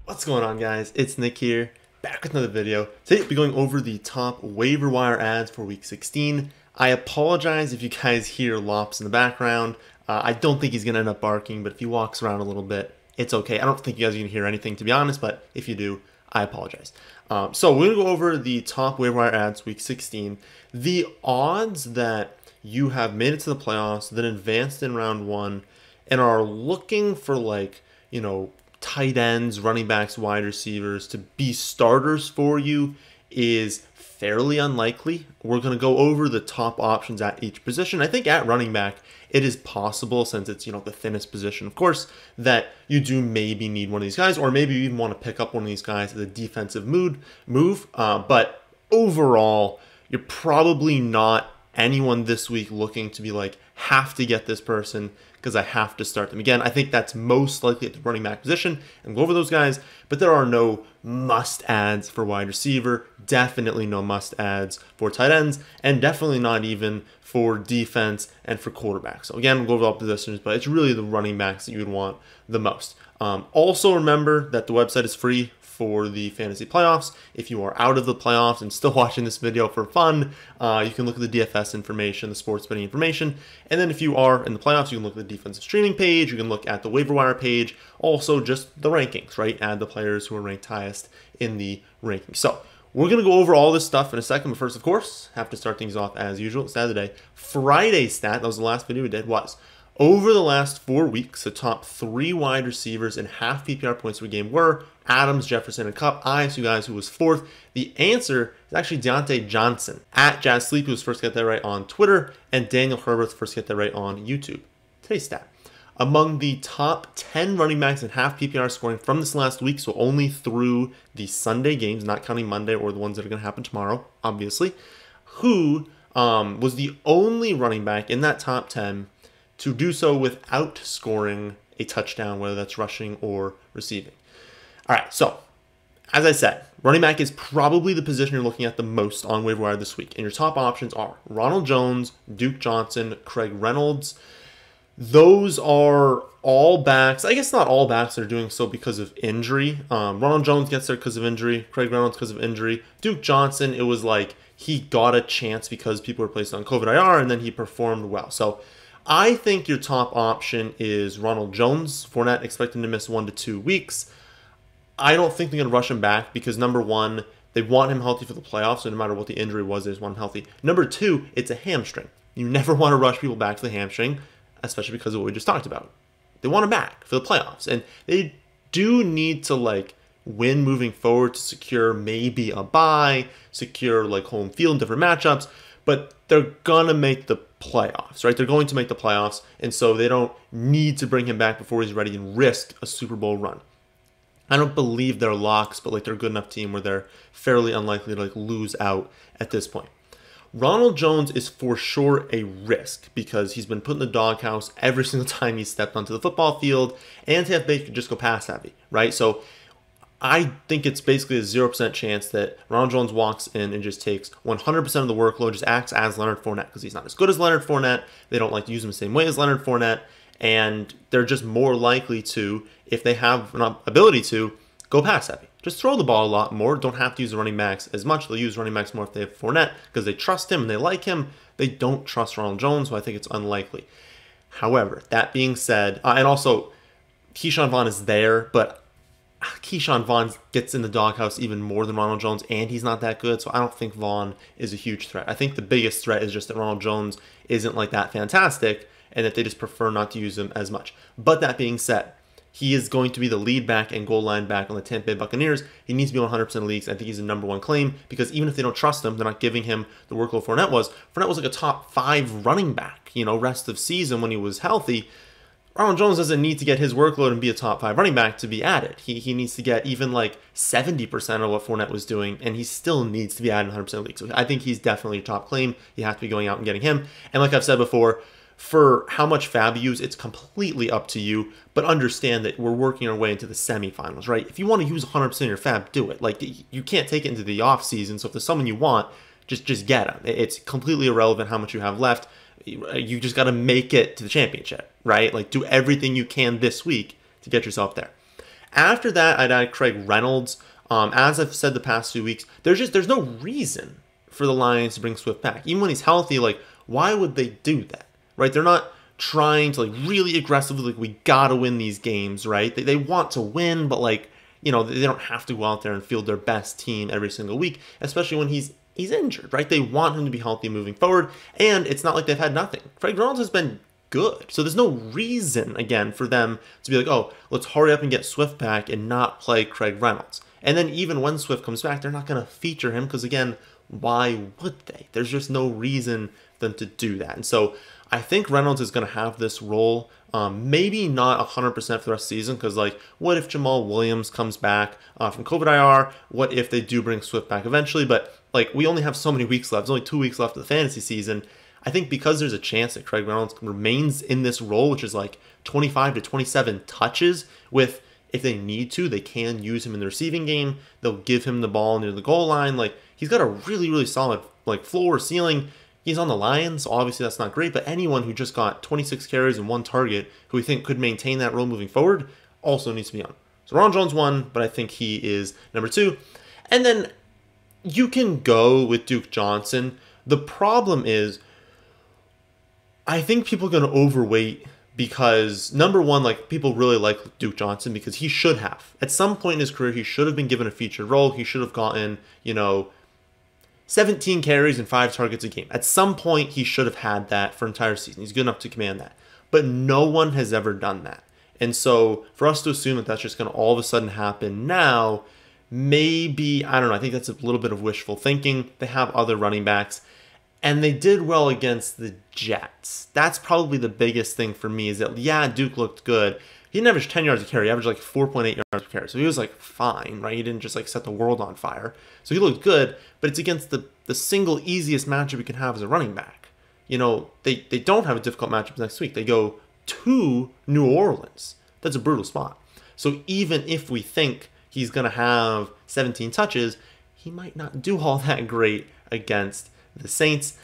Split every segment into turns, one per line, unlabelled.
What's going on, guys? It's Nick here, back with another video. Today we'll be going over the top waiver wire ads for week 16. I apologize if you guys hear Lops in the background. I don't think he's going to end up barking, but if he walks around a little bit, it's okay. I don't think you guys are going to hear anything, to be honest, but if you do, I apologize. So we're going to go over the top waiver wire ads week 16. The odds that you have made it to the playoffs, then advanced in round one, and are looking for, like, you know, tight ends, running backs, wide receivers to be starters for you is fairly unlikely. We're going to go over the top options at each position. I think at running back, it is possible, since it's, the thinnest position, of course, that you do maybe need one of these guys, or maybe you even want to pick up one of these guys as a defensive move. But overall, you're probably not anyone this week looking to be like, have to get this person because I have to start them. Again, I think that's most likely at the running back position, and go over those guys, but there are no must-adds for wide receiver, definitely no must-adds for tight ends, and definitely not even for defense and for quarterbacks. So again, we'll go over all positions, but it's really the running backs that you would want the most. Also remember that the website is free for the fantasy playoffs. If you are out of the playoffs and still watching this video for fun, you can look at the DFS information, the sports betting information. And then if you are in the playoffs, you can look at the defensive streaming page, you can look at the waiver wire page, also just the rankings, right? Add the players who are ranked highest in the rankings. So we're going to go over all this stuff in a second, but first, of course, have to start things off as usual. Stat of the day. Friday's stat, that was the last video we did, was over the last 4 weeks, the top 3 wide receivers in half PPR points per game were Adams, Jefferson, and Kupp. I asked you guys who was fourth. The answer is actually Deontay Johnson. At Jazz Sleep, who was first to get that right on Twitter, and Daniel Herbert first to get that right on YouTube. Today's stat. Among the top 10 running backs in half PPR scoring from this last week, so only through the Sunday games, not counting Monday or the ones that are going to happen tomorrow, obviously, who was the only running back in that top 10 to do so without scoring a touchdown, whether that's rushing or receiving. All right, so as I said, running back is probably the position you're looking at the most on waiver wire this week. And your top options are Ronald Jones, Duke Johnson, Craig Reynolds. Those are all backs. I guess not all backs are doing so because of injury. Ronald Jones gets there because of injury. Craig Reynolds because of injury. Duke Johnson, it was like he got a chance because people were placed on COVID IR, and then he performed well. So I think your top option is Ronald Jones. Fournette expecting to miss 1 to 2 weeks. I don't think they're going to rush him back because, number one, they want him healthy for the playoffs, so no matter what the injury was, they just want him healthy. Number two, it's a hamstring. You never want to rush people back to the hamstring, especially because of what we just talked about. They want him back for the playoffs, and they do need to, like, win moving forward to secure maybe a bye, secure, like, home field, different matchups, but they're going to make the playoffs, right? They're going to make the playoffs, and so they don't need to bring him back before he's ready and risk a Super Bowl run. I don't believe they're locks, but like they're a good enough team where they're fairly unlikely to like lose out at this point. Ronald Jones is for sure a risk because he's been put in the doghouse every single time he's stepped onto the football field, and Tampa Bay could just go pass heavy, right? So I think it's basically a 0% chance that Ronald Jones walks in and just takes 100% of the workload, just acts as Leonard Fournette because he's not as good as Leonard Fournette. They don't like to use him the same way as Leonard Fournette, and they're just more likely to, if they have an ability to, go pass heavy. Just throw the ball a lot more. Don't have to use the running backs as much. They'll use running backs more if they have Fournette because they trust him and they like him. They don't trust Ronald Jones, so I think it's unlikely. However, that being said, and also Keyshawn Vaughn is there, but Keyshawn Vaughn gets in the doghouse even more than Ronald Jones, and he's not that good, so I don't think Vaughn is a huge threat. I think the biggest threat is just that Ronald Jones isn't like that fantastic, and that they just prefer not to use him as much. But that being said, he is going to be the lead back and goal line back on the Tampa Bay Buccaneers. He needs to be on 100% of leagues. I think he's the number one claim because even if they don't trust him, they're not giving him the workload Fournette was. Fournette was like a top 5 running back, rest of season when he was healthy. Ronald Jones doesn't need to get his workload and be a top 5 running back to be added. He needs to get even like 70% of what Fournette was doing, and he still needs to be added in 100% of leagues. So I think he's definitely a top claim. You have to be going out and getting him. And like I've said before, for how much fab you use, it's completely up to you, but understand that we're working our way into the semifinals, right? If you want to use 100% of your fab, do it. Like, you can't take it into the off season, so if there's someone you want, just get him. It's completely irrelevant how much you have left. You just got to make it to the championship, right? Like, do everything you can this week to get yourself there. After that, I'd add Craig Reynolds. As I've said the past few weeks, there's no reason for the Lions to bring Swift back. Even when he's healthy, like, why would they do that, right? They're not trying to, like, really aggressively, like, we gotta win these games, right? They want to win, but, like, you know, they don't have to go out there and field their best team every single week, especially when he's injured, right? They want him to be healthy moving forward, and it's not like they've had nothing. Craig Reynolds has been good, so there's no reason, again, for them to be like, oh, let's hurry up and get Swift back and not play Craig Reynolds. And then even when Swift comes back, they're not going to feature him because, again, why would they? There's just no reason for them to do that. And so I think Reynolds is going to have this role, maybe not 100% for the rest of the season, because, like, what if Jamal Williams comes back from COVID IR? What if they do bring Swift back eventually? But, like, we only have so many weeks left. There's only 2 weeks left of the fantasy season. I think because there's a chance that Craig Reynolds remains in this role, which is like 25 to 27 touches, with, if they need to, they can use him in the receiving game. They'll give him the ball near the goal line. Like, he's got a really, really solid, like, floor, ceiling. He's on the Lions, so obviously that's not great, but anyone who just got 26 carries and 1 target, who we think could maintain that role moving forward, also needs to be on. So Ron Jones 1, but I think he is number 2. And then you can go with Duke Johnson. The problem is, I think people are going to overweight because, number one, like, people really like Duke Johnson because he should have. At some point in his career, he should have been given a featured role. He should have gotten, 17 carries and 5 targets a game. At some point, he should have had that for an entire season. He's good enough to command that. But no one has ever done that. And so for us to assume that that's just going to all of a sudden happen now, maybe, I don't know, I think that's a little bit of wishful thinking. They have other running backs. And they did well against the Jets. That's probably the biggest thing for me is that, yeah, Duke looked good. He didn't average 10 yards a carry. He averaged like 4.8 yards per carry. So he was like fine, right? He didn't just like set the world on fire. So he looked good, but it's against the single easiest matchup you can have as a running back. They don't have a difficult matchup next week. They go to New Orleans. That's a brutal spot. So even if we think he's going to have 17 touches, he might not do all that great against the Saints.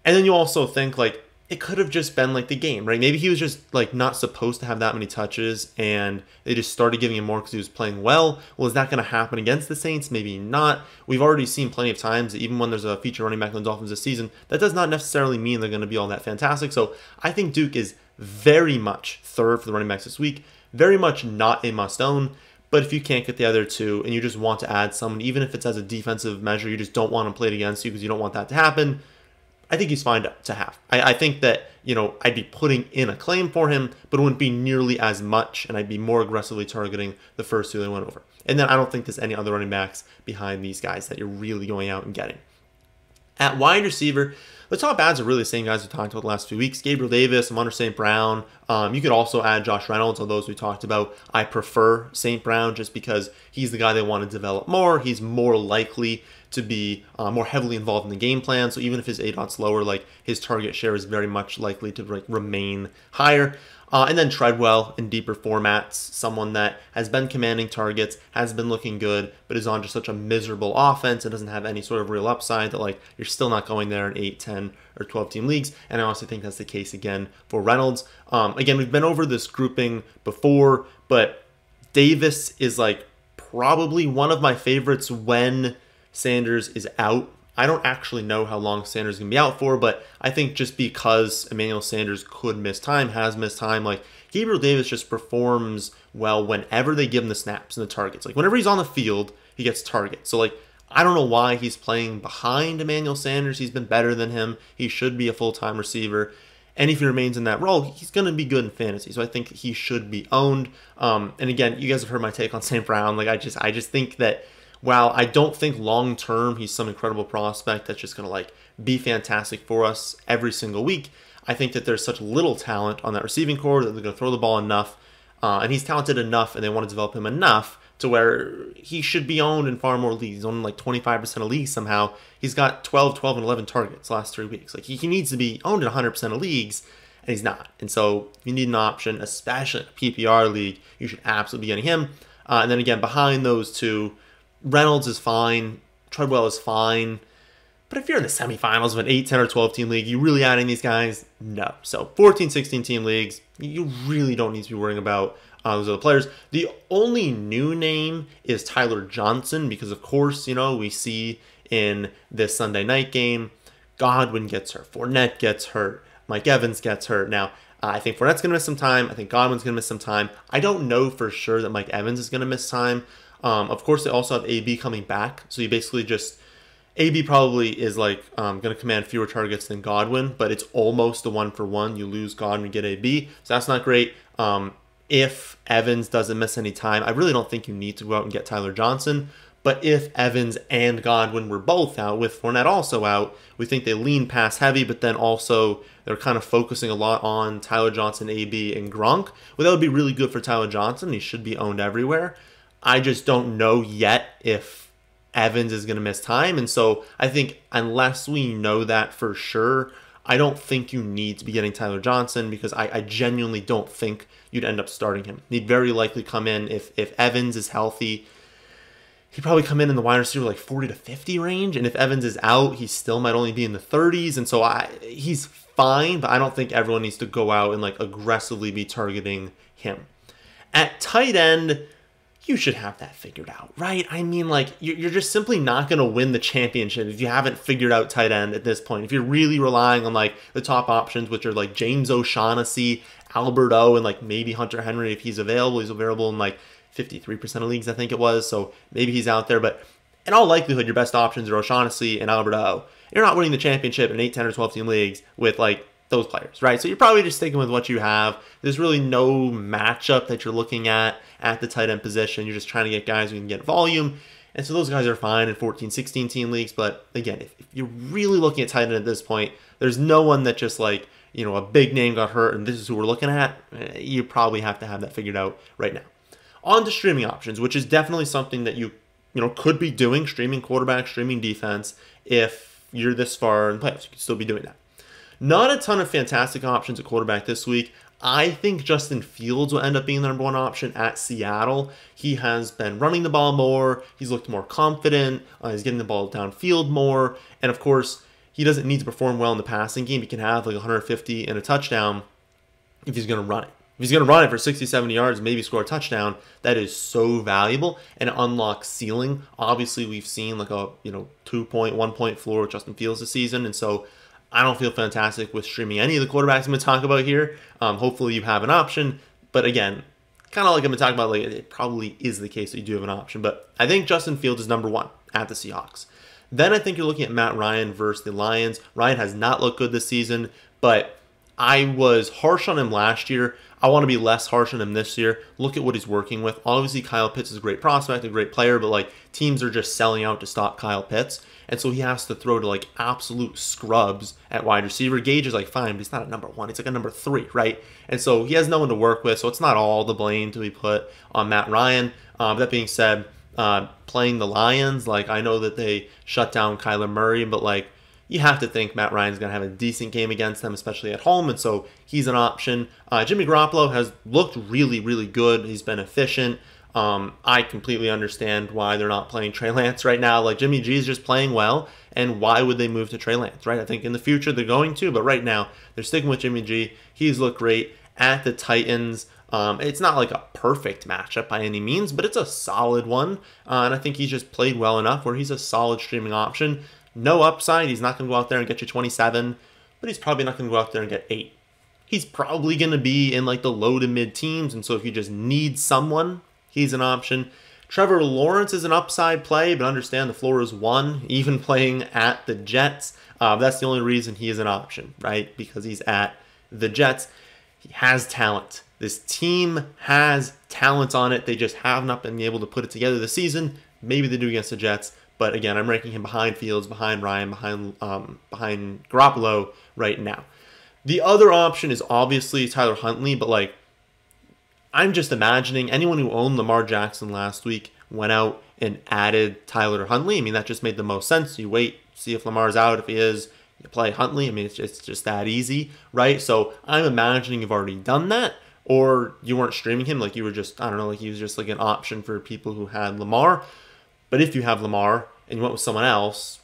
And then you also think, like, it could have just been like the game, right? Maybe he was just like not supposed to have that many touches and they just started giving him more because he was playing well. Well, is that going to happen against the Saints? Maybe not. We've already seen plenty of times that even when there's a feature running back in the Dolphins this season, that does not necessarily mean they're going to be all that fantastic. So I think Duke is very much third for the running backs this week, very much not a must-own. But if you can't get the other two and you just want to add someone, even if it's as a defensive measure, you just don't want him played against you because you don't want that to happen, I think he's fine to have. I think that, I'd be putting in a claim for him, but it wouldn't be nearly as much, and I'd be more aggressively targeting the first two that went over. And then I don't think there's any other running backs behind these guys that you're really going out and getting. At wide receiver, the top ads are really the same guys we talked about the last few weeks. Gabriel Davis, Amon-Ra St. Brown. You could also add Josh Reynolds on those we talked about. I prefer St. Brown just because he's the guy they want to develop more. He's more likely to be more heavily involved in the game plan. So even if his ADOT's lower, like, his target share is very much likely to remain higher. And then Treadwell in deeper formats, someone that has been commanding targets, has been looking good, but is on just such a miserable offense and doesn't have any sort of real upside that, like, you're still not going there in 8, 10, or 12 team leagues. And I also think that's the case again for Reynolds. Again, we've been over this grouping before, but Davis is like probably one of my favorites when Sanders is out. I don't actually know how long Sanders is going to be out for, but I think just because Emmanuel Sanders could miss time, has missed time, like, Gabriel Davis just performs well whenever they give him the snaps and the targets. Like, whenever he's on the field, he gets targets. So, like, I don't know why he's playing behind Emmanuel Sanders. He's been better than him. He should be a full-time receiver. And if he remains in that role, he's going to be good in fantasy. So I think he should be owned. And again, you guys have heard my take on St. Brown. Like, I just think that while I don't think long-term he's some incredible prospect that's just going to, like, be fantastic for us every single week, I think that there's such little talent on that receiving core that they're going to throw the ball enough. And he's talented enough, and they want to develop him enough to where he should be owned in far more leagues. He's owned like 25% of leagues somehow. He's got 12, and 11 targets last 3 weeks. Like, he needs to be owned in 100% of leagues, and he's not. And so if you need an option, especially in a PPR league, you should absolutely be getting him. And then again, behind those two, Reynolds is fine. Treadwell is fine. But if you're in the semifinals of an 8, 10, or 12 team league, you really adding these guys? No. So 14, 16 team leagues, you really don't need to be worrying about Those are the players. The only new name is Tyler Johnson because, of course, we see in this Sunday night game, Godwin gets hurt, Fournette gets hurt, Mike Evans gets hurt. Now, I think Fournette's going to miss some time. I think Godwin's going to miss some time. I don't know for sure that Mike Evans is going to miss time. Of course, they also have AB coming back. So you basically just... AB probably is going to command fewer targets than Godwin, but it's almost a 1-for-1. You lose Godwin, get AB. So that's not great. If Evans doesn't miss any time, I really don't think you need to go out and get Tyler Johnson. But if Evans and Godwin were both out, with Fournette also out, we think they lean pass heavy, but then also they're kind of focusing a lot on Tyler Johnson, AB, and Gronk. Well, that would be really good for Tyler Johnson. He should be owned everywhere. I just don't know yet if Evans is going to miss time. And so I think unless we know that for sure, I don't think you need to be getting Tyler Johnson because I genuinely don't think you'd end up starting him. He'd very likely come in if Evans is healthy. He'd probably come in the wide receiver 40 to 50 range. And if Evans is out, he still might only be in the 30s. And so he's fine, but I don't think everyone needs to go out and aggressively be targeting him. At tight end, you should have that figured out, right? I mean, you're just simply not going to win the championship if you haven't figured out tight end at this point. If you're really relying on the top options, which are James O'Shaughnessy, Albert O, and maybe Hunter Henry if he's available. He's available in 53% of leagues, I think it was. So maybe he's out there, but in all likelihood, your best options are O'Shaughnessy and Albert O. You're not winning the championship in 8, 10, or 12 team leagues with those players, right? So you're probably just sticking with what you have. There's really no matchup that you're looking at the tight end position. You're just trying to get guys who can get volume. And so those guys are fine in 14, 16 team leagues. But again, if you're really looking at tight end at this point, there's no one that just a big name got hurt and this is who we're looking at. You probably have to have that figured out right now. On to streaming options, which is definitely something that you could be doing, streaming quarterback, streaming defense. If you're this far in playoffs, you can still be doing that. Not a ton of fantastic options at quarterback this week. I think Justin Fields will end up being the number one option at Seattle. He has been running the ball more. He's looked more confident. He's getting the ball downfield more. And of course, he doesn't need to perform well in the passing game. He can have 150 and a touchdown if he's going to run it. If he's going to run it for 60, 70 yards, maybe score a touchdown, that is so valuable and it unlocks ceiling. Obviously, we've seen a 2-point, 1-point floor with Justin Fields this season. And so I don't feel fantastic with streaming any of the quarterbacks I'm going to talk about here. Hopefully you have an option. But again, kind of like I've been talking about, it probably is the case that you do have an option. But I think Justin Fields is number one at the Seahawks. Then I think you're looking at Matt Ryan versus the Lions. Ryan has not looked good this season, but I was harsh on him last year. I want to be less harsh on him this year. Look at what he's working with. Obviously, Kyle Pitts is a great prospect, a great player, but teams are just selling out to stop Kyle Pitts. And so he has to throw to absolute scrubs at wide receiver. Gage is fine, but he's not a number one. He's a number 3, right? And so he has no one to work with. So it's not all the blame to be put on Matt Ryan. That being said, playing the Lions, I know that they shut down Kyler Murray, but you have to think Matt Ryan's going to have a decent game against them, especially at home, and so he's an option. Jimmy Garoppolo has looked really, really good. He's been efficient. I completely understand why they're not playing Trey Lance right now. Jimmy G is just playing well, and why would they move to Trey Lance, right? I think in the future they're going to, but right now they're sticking with Jimmy G. He's looked great at the Titans. It's not a perfect matchup by any means, but it's a solid one, and I think he's just played well enough where he's a solid streaming option. No upside. He's not going to go out there and get you 27, but he's probably not going to go out there and get 8. He's probably going to be in the low to mid teams, and so if you just need someone, he's an option. Trevor Lawrence is an upside play, but understand the floor is 1, even playing at the Jets. That's the only reason he is an option, right? Because he's at the Jets. He has talent. This team has talent on it. They just have not been able to put it together this season. Maybe they do against the Jets. But again, I'm ranking him behind Fields, behind Ryan, behind Garoppolo right now. The other option is obviously Tyler Huntley, but I'm just imagining anyone who owned Lamar Jackson last week went out and added Tyler Huntley. I mean, that just made the most sense. You wait, see if Lamar's out. If he is, you play Huntley. I mean, it's just that easy, right? So I'm imagining you've already done that, or you weren't streaming him. You were just, I don't know, he was just an option for people who had Lamar. But if you have Lamar and you went with someone else,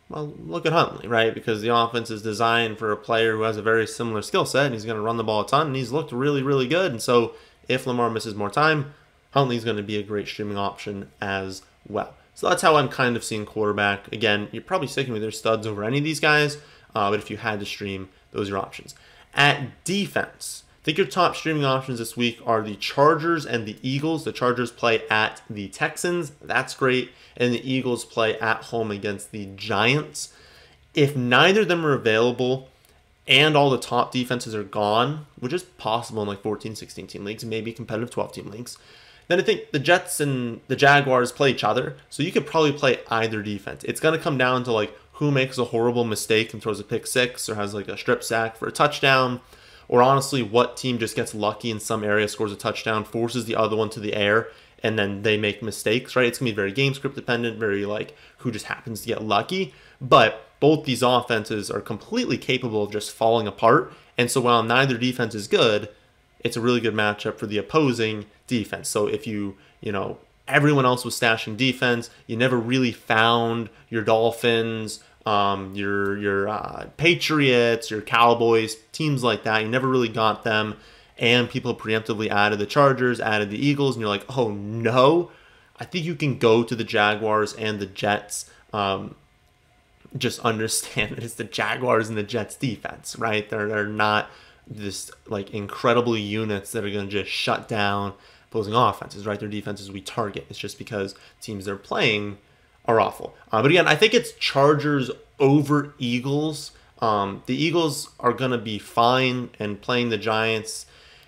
well, look at Huntley, right? Because the offense is designed for a player who has a very similar skill set, and he's going to run the ball a ton, and he's looked really, really good. And so if Lamar misses more time, Huntley's going to be a great streaming option as well. So that's how I'm kind of seeing quarterback. Again, you're probably sticking with your studs over any of these guys, but if you had to stream, those are your options. At defense, I think your top streaming options this week are the Chargers and the Eagles. The Chargers play at the Texans. That's great. And the Eagles play at home against the Giants. If neither of them are available and all the top defenses are gone, which is possible in like 14, 16 team leagues, maybe competitive 12 team leagues, then I think the Jets and the Jaguars play each other. So you could probably play either defense. It's going to come down to like who makes a horrible mistake and throws a pick six or has like a strip sack for a touchdown. Or honestly, what team just gets lucky in some area, scores a touchdown, forces the other one to the air, and then they make mistakes, right? It's going to be very game script dependent, very like who just happens to get lucky. But both these offenses are completely capable of just falling apart. And so while neither defense is good, it's a really good matchup for the opposing defense. So if everyone else was stashing defense, you never really found your Dolphins, your Patriots, your Cowboys, teams like that. You never really got them, and people preemptively added the Chargers, added the Eagles, and you're like, oh no. I think you can go to the Jaguars and the Jets. Just understand that it's the Jaguars and the Jets defense, right? They're not this like incredible units that are going to just shut down opposing offenses, right? Their defenses we target. It's just because teams they're playing are awful. But again, I think it's Chargers over Eagles. The Eagles are going to be fine, and playing the Giants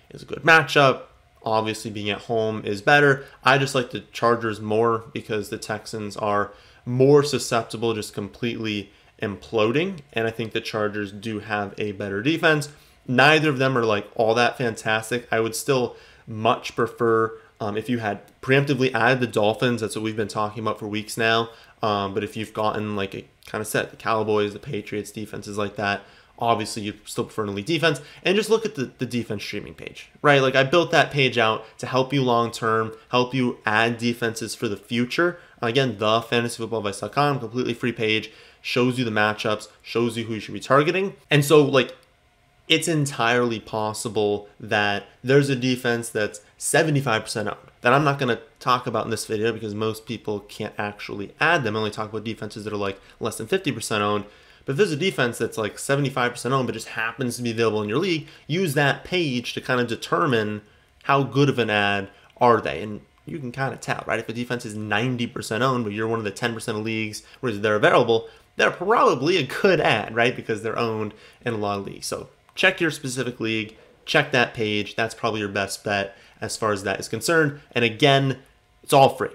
is a good matchup. Obviously, being at home is better. I just like the Chargers more because the Texans are more susceptible just completely imploding, and I think the Chargers do have a better defense. Neither of them are like all that fantastic. I would still much prefer if you had preemptively added the Dolphins. That's what we've been talking about for weeks now. But if you've gotten like a kind of set, the Cowboys, the Patriots, defenses like that, obviously you still prefer an elite defense. And just look at the defense streaming page, right? Like I built that page out to help you long term, help you add defenses for the future. Again, the fantasyfootballadvice.com, completely free page, shows you the matchups, shows you who you should be targeting. And so like it's entirely possible that there's a defense that's 75% owned that I'm not going to talk about in this video because most people can't actually add them. I only talk about defenses that are like less than 50% owned. But if there's a defense that's like 75% owned but just happens to be available in your league, use that page to kind of determine how good of an ad are they. And you can kind of tell, right? If a defense is 90% owned, but you're one of the 10% of leagues where they're available, they're probably a good ad, right? Because they're owned in a lot of leagues. So check your specific league, check that page. That's probably your best bet as far as that is concerned. And again, it's all free.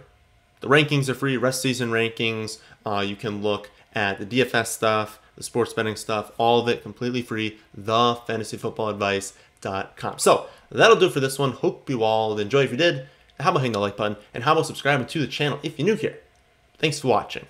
The rankings are free, rest season rankings. You can look at the DFS stuff, the sports betting stuff, all of it completely free, thefantasyfootballadvice.com. So that'll do it for this one. Hope you all enjoyed. If you did, how about hitting the like button, and how about subscribing to the channel if you're new here? Thanks for watching.